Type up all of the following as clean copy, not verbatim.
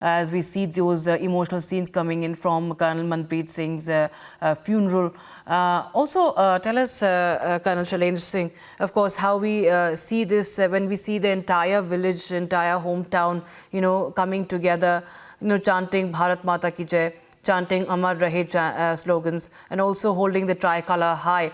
as we see those emotional scenes coming in from Colonel Manpreet Singh's funeral. Also, tell us, Colonel Shailendra Singh, of course, how we see this when we see the entire village, entire hometown, coming together, chanting Bharat Mata Ki Jai, chanting Amar Rahe slogans, and also holding the tricolor high,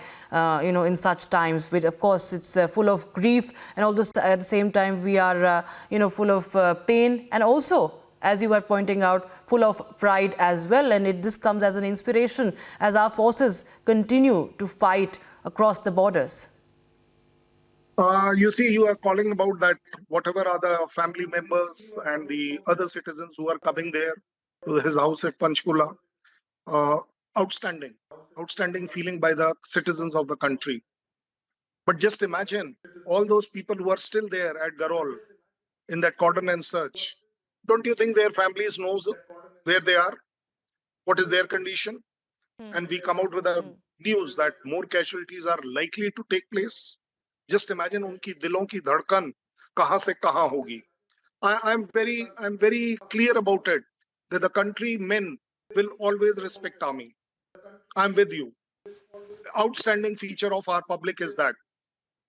in such times. But of course, it's full of grief, and also at the same time, we are, full of pain, and also, as you were pointing out, full of pride as well. And this comes as an inspiration as our forces continue to fight across the borders. You see, you are calling about that whatever are the family members and the other citizens who are coming there to his house at Panchkula. Outstanding feeling by the citizens of the country. But just imagine all those people who are still there at Garol in that cordon and search. Don't you think their families knows where they are? What is their condition? And we come out with a news that more casualties are likely to take place. Just imagine unki dilon ki dhadkan kahan se kahan hogi. I'm very clear about it that the country men will always respect army. I'm with you. The outstanding feature of our public is that.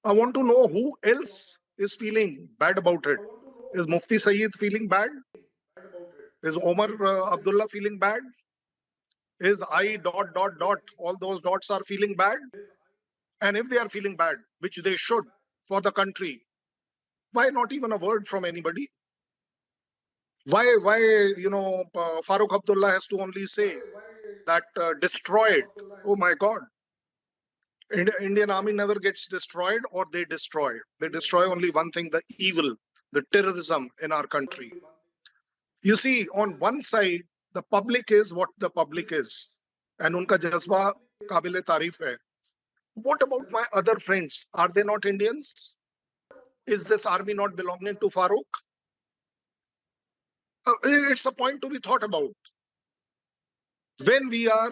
I want to know who else is feeling bad about it. Is Mufti Sayyid feeling bad? Is Omar Abdullah feeling bad? Is I ... all those dots are feeling bad? And if they are feeling bad, which they should for the country, why not even a word from anybody? Why Farooq Abdullah has to only say that destroyed? Oh my God. Indian army never gets destroyed, or they destroy. They destroy only one thing, the evil, the terrorism in our country. You see, on one side, the public is what the public is. And unka jazba kabile tareef hai. What about my other friends? Are they not Indians? Is this army not belonging to Farooq? It's a point to be thought about. When we are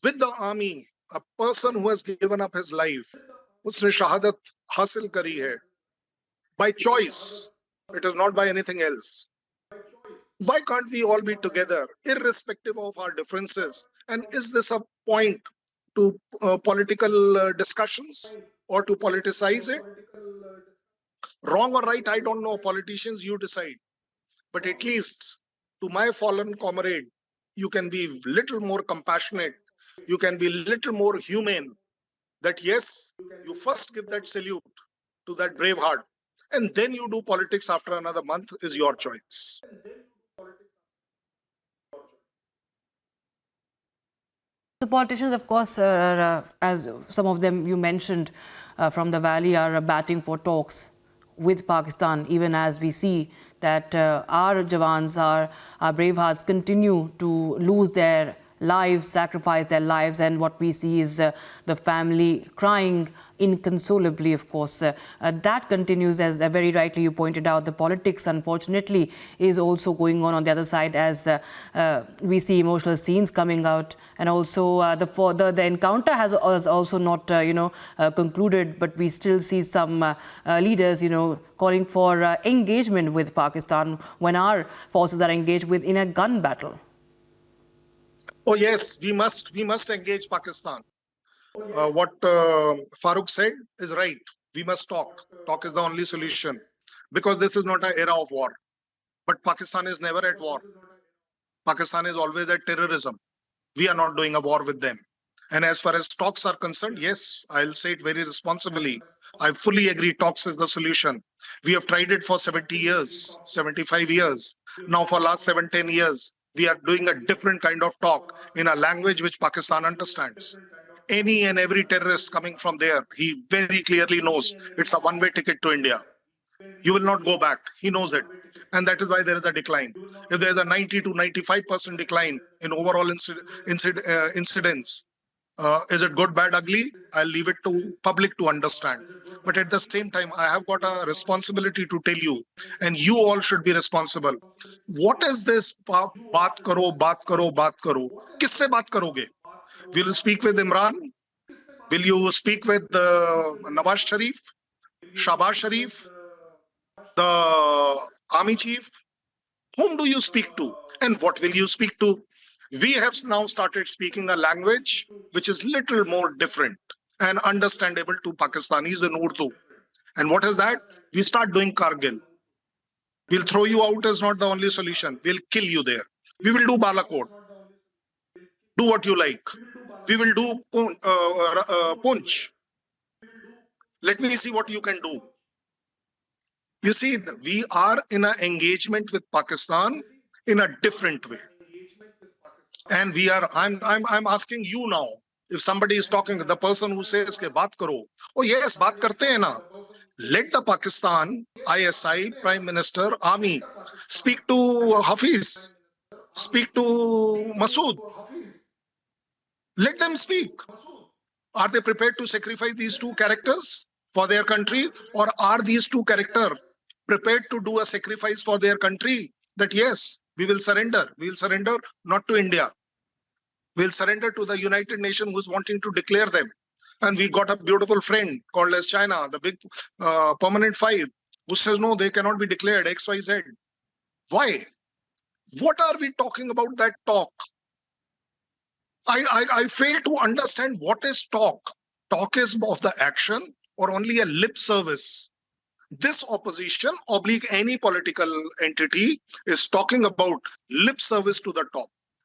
with the army, a person who has given up his life, उसने शहादत हासिल करी है by choice. It is not by anything else. Why can't we all be together, irrespective of our differences? And is this a point to political discussions or to politicize it? Wrong or right, I don't know. Politicians, you decide. But at least to my fallen comrade, you can be little more compassionate. You can be little more humane. That yes, you first give that salute to that brave heart, and then you do politics after another month is your choice. The politicians, of course, as some of them you mentioned from the valley, are batting for talks with Pakistan, even as we see that our Jawans, our brave hearts continue to lose their lives, sacrifice their lives, and what we see is the family crying inconsolably, of course. That continues, as very rightly you pointed out. The politics, unfortunately, is also going on the other side, as we see emotional scenes coming out, and also the encounter has also not concluded, but we still see some leaders calling for engagement with Pakistan when our forces are engaged in a gun battle. Oh yes, we must engage Pakistan. What Farooq said is right. We must talk. Talk is the only solution, because this is not an era of war. But Pakistan is never at war. Pakistan is always at terrorism. We are not doing a war with them. And as far as talks are concerned, yes, I'll say it very responsibly. I fully agree talks is the solution. We have tried it for 70 years, 75 years. Now for last 7-10 years, we are doing a different kind of talk in a language which Pakistan understands. Any and every terrorist coming from there, he very clearly knows it's a one-way ticket to India. You will not go back. He knows it. And that is why there is a decline. If there is a 90 to 95% decline in overall incidents, is it good, bad, ugly? I'll leave it to public to understand. But at the same time, I have got a responsibility to tell you, and you all should be responsible. What is this baat karo, baat karo, baat karo? Kisse baat karoge? Will you speak with Imran? Will you speak with Nawaz Sharif, Shahbaz Sharif, the army chief? Whom do you speak to? And what will you speak to? We have now started speaking a language which is little more different and understandable to Pakistanis in Urdu. And what is that? We start doing Kargil. We'll throw you out as not the only solution. We'll kill you there. We will do Balakot. Do what you like. We will do Punch. Let me see what you can do. You see, we are in an engagement with Pakistan in a different way. And I'm asking you now, if somebody is talking, the person who says ke baat karo, oh yes, baat karte hai na. Let the Pakistan ISI, Prime Minister, Army speak to Hafiz, speak to Masood. Let them speak. Are they prepared to sacrifice these two characters for their country, or are these two characters prepared to do a sacrifice for their country? That yes, we will surrender. We will surrender not to India. We'll surrender to the United Nations who's wanting to declare them. And we got a beautiful friend called as China, the big permanent five, who says, no, they cannot be declared X, Y, Z. Why? What are we talking about that talk? I fail to understand what is talk. Talk is of the action or only a lip service. This opposition, oblique any political entity, is talking about lip service to the talk.